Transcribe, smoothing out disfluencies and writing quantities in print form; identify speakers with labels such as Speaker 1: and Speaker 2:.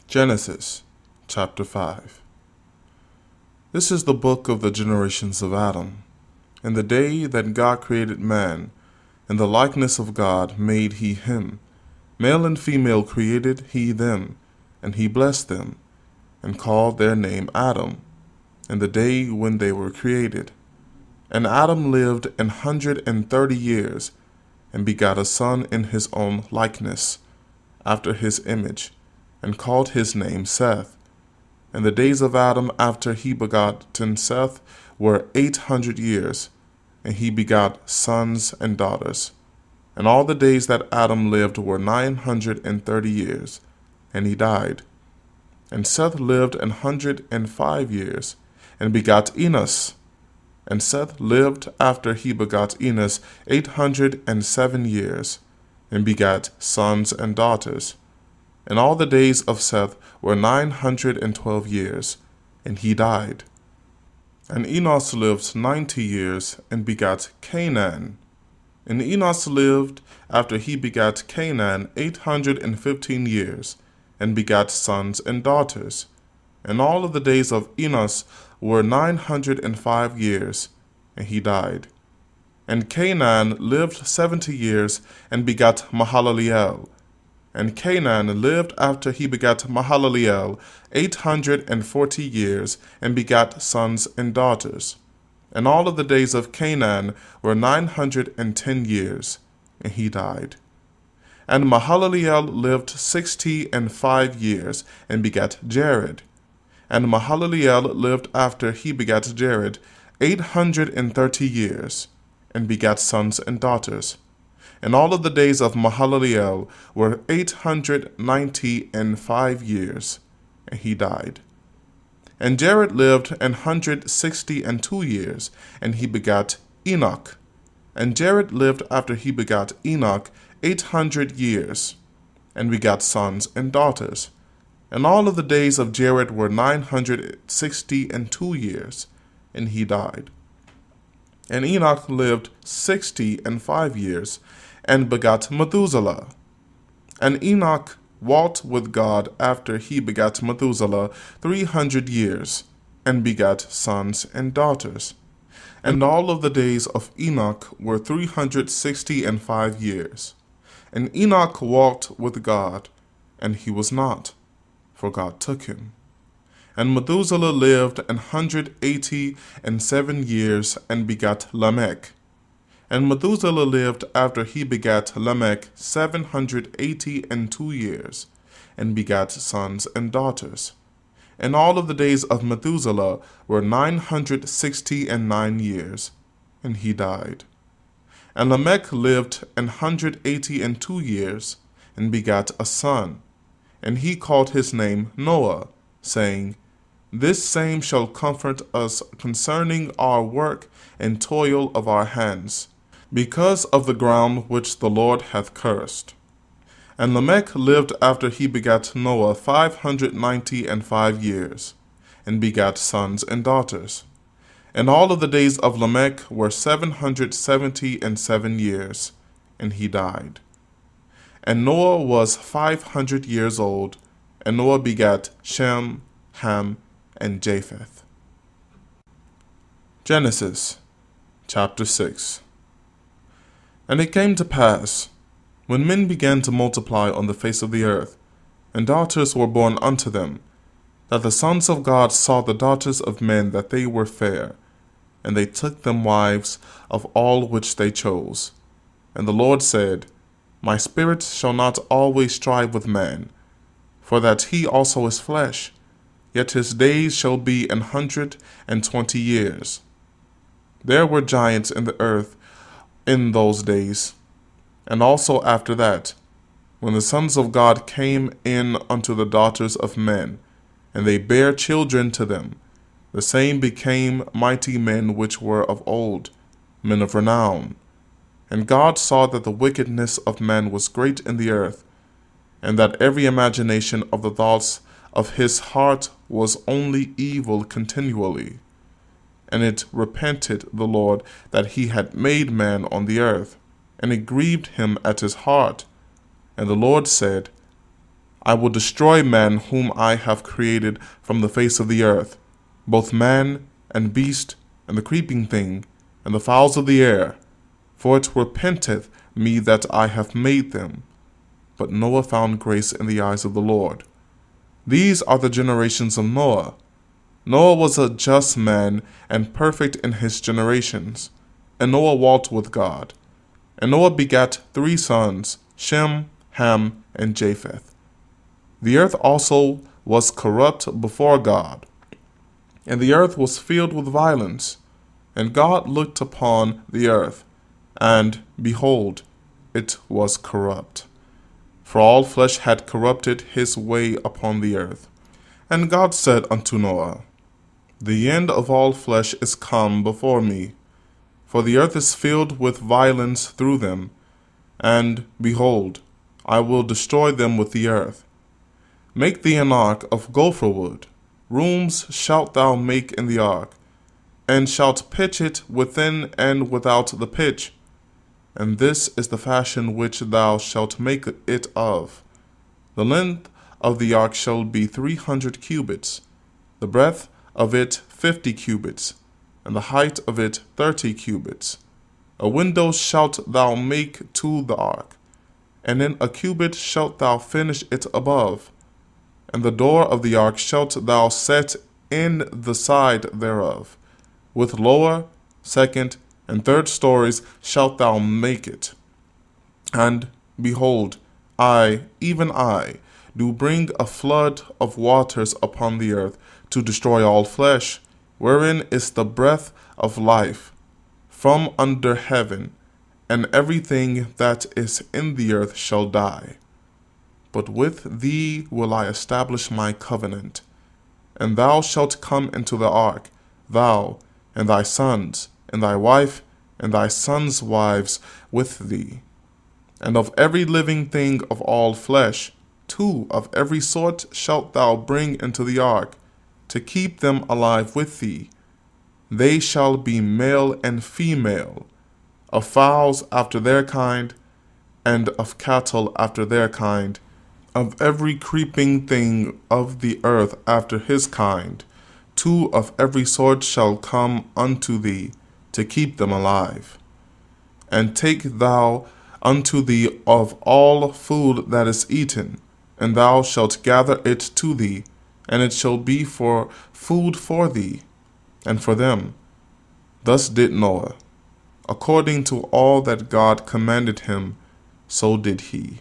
Speaker 1: Genesis chapter 5. This is the book of the generations of Adam. In the day that God created man, in the likeness of God made he him. Male and female created he them, and he blessed them, and called their name Adam, in the day when they were created. And Adam lived 130 years, and begot a son in his own likeness, after his image, and called his name Seth. And the days of Adam after he begotten Seth were 800 years, and he begot sons and daughters. And all the days that Adam lived were 930 years, and he died. And Seth lived 105 years, and begot Enos. And Seth lived after he begot Enos 807 years, and begat sons and daughters. And all the days of Seth were 912 years, and he died. And Enos lived 90 years, and begat Canaan. And Enos lived after he begat Canaan 815 years, and begat sons and daughters. And all of the days of Enos were 905 years, and he died. And Canaan lived 70 years, and begat Mahalaleel. And Canaan lived after he begat Mahalaleel 840 years, and begat sons and daughters. And all of the days of Canaan were 910 years, and he died. And Mahalaleel lived 65 years, and begat Jared. And Mahalaleel lived after he begat Jared 830 years, and begat sons and daughters. And all of the days of Mahalaleel were 895 years, and he died. And Jared lived 162 years, and he begat Enoch. And Jared lived after he begat Enoch 800 years, and begat sons and daughters. And all of the days of Jared were 962 years, and he died. And Enoch lived 65 years, and begat Methuselah. And Enoch walked with God after he begat Methuselah 300 years, and begat sons and daughters. And all of the days of Enoch were 365 years. And Enoch walked with God, and he was not, for God took him. And Methuselah lived 187 years, and begat Lamech. And Methuselah lived after he begat Lamech 782 years, and begat sons and daughters. And all of the days of Methuselah were 969 years, and he died. And Lamech lived 182 years, and begat a son. And he called his name Noah, saying, This same shall comfort us concerning our work and toil of our hands, because of the ground which the Lord hath cursed. And Lamech lived after he begat Noah 595 years, and begat sons and daughters. And all of the days of Lamech were 777 years, and he died. And Noah was 500 years old, and Noah begat Shem, Ham, and Japheth. Genesis chapter 6. And it came to pass, when men began to multiply on the face of the earth, and daughters were born unto them, that the sons of God saw the daughters of men that they were fair, and they took them wives of all which they chose. And the Lord said, My spirit shall not always strive with man, for that he also is flesh, yet his days shall be 120 years. There were giants in the earth in those days, and also after that, when the sons of God came in unto the daughters of men, and they bare children to them, the same became mighty men which were of old, men of renown. And God saw that the wickedness of man was great in the earth, and that every imagination of the thoughts of his heart was only evil continually. And it repented the Lord that he had made man on the earth, and it grieved him at his heart. And the Lord said, I will destroy man whom I have created from the face of the earth, both man and beast, and the creeping thing, and the fowls of the air, for it repenteth me that I have made them. But Noah found grace in the eyes of the Lord. These are the generations of Noah. Noah was a just man and perfect in his generations, and Noah walked with God. And Noah begat 3 sons, Shem, Ham, and Japheth. The earth also was corrupt before God, and the earth was filled with violence. And God looked upon the earth, and, behold, it was corrupt. For all flesh had corrupted his way upon the earth. And God said unto Noah, The end of all flesh is come before me, for the earth is filled with violence through them, and, behold, I will destroy them with the earth. Make thee an ark of gopher wood. Rooms shalt thou make in the ark, and shalt pitch it within and without the pitch. And this is the fashion which thou shalt make it of. The length of the ark shall be 300 cubits, the breadth of it 50 cubits, and the height of it 30 cubits. A window shalt thou make to the ark, and in a cubit shalt thou finish it above. And the door of the ark shalt thou set in the side thereof. With lower, second, and third stories shalt thou make it. And, behold, I, even I, do bring a flood of waters upon the earth to destroy all flesh, wherein is the breath of life, from under heaven, and everything that is in the earth shall die. But with thee will I establish my covenant, and thou shalt come into the ark, thou, and thy sons, and thy wife, and thy sons' wives with thee. And of every living thing of all flesh, 2 of every sort shalt thou bring into the ark, to keep them alive with thee. They shall be male and female, of fowls after their kind, and of cattle after their kind, of every creeping thing of the earth after his kind. 2 of every sort shall come unto thee, to keep them alive. And take thou unto thee of all food that is eaten, and thou shalt gather it to thee, and it shall be for food for thee, and for them. Thus did Noah. According to all that God commanded him, so did he.